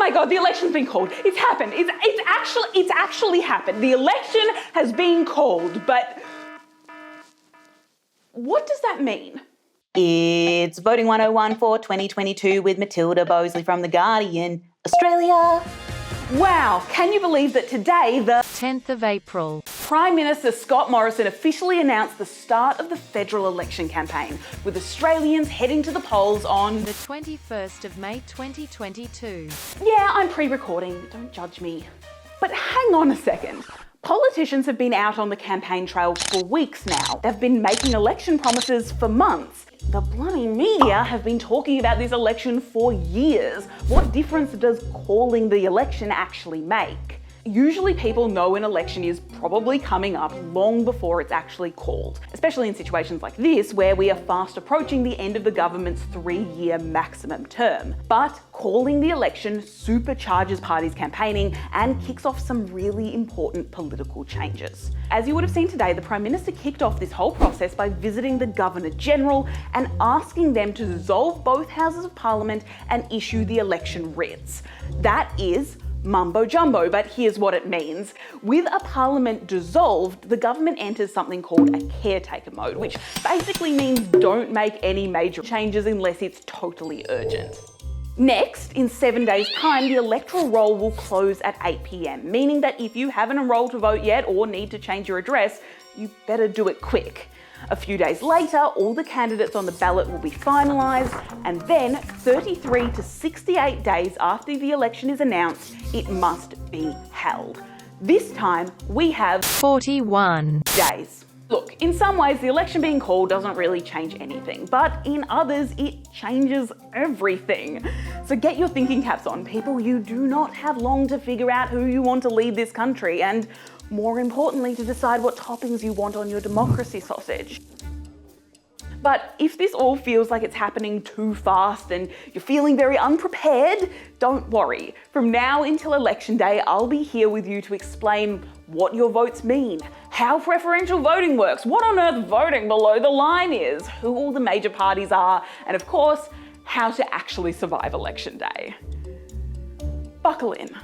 my God, the election's been called. It's happened. It's actually happened. The election has been called, but what does that mean? It's Voting 101 for 2022 with Matilda Boseley from The Guardian, Australia. Wow, can you believe that today, the 10th of April, Prime Minister Scott Morrison officially announced the start of the federal election campaign, with Australians heading to the polls on the 21st of May 2022. Yeah, I'm pre-recording, don't judge me. But hang on a second. Politicians have been out on the campaign trail for weeks now. They've been making election promises for months. The bloody media have been talking about this election for years. What difference does calling the election actually make? Usually people know an election is probably coming up long before it's actually called, especially in situations like this where we are fast approaching the end of the government's 3-year maximum term. But calling the election supercharges parties campaigning and kicks off some really important political changes. As you would have seen today, the Prime Minister kicked off this whole process by visiting the Governor-General and asking them to dissolve both houses of Parliament and issue the election writs. That is mumbo jumbo, but here's what it means. With a parliament dissolved, the government enters something called a caretaker mode, which basically means don't make any major changes unless it's totally urgent. Next, in 7 days' time, the electoral roll will close at 8 p.m, meaning that if you haven't enrolled to vote yet or need to change your address, you better do it quick. A few days later, all the candidates on the ballot will be finalised, and then 33 to 68 days after the election is announced, it must be held. This time, we have 41 days. Look, in some ways, the election being called doesn't really change anything, but in others, it changes everything. So get your thinking caps on, people. You do not have long to figure out who you want to lead this country, and more importantly, to decide what toppings you want on your democracy sausage. But if this all feels like it's happening too fast and you're feeling very unprepared, don't worry. From now until election day, I'll be here with you to explain what your votes mean, how preferential voting works, what on earth voting below the line is, who all the major parties are, and of course, how to actually survive election day. Buckle in.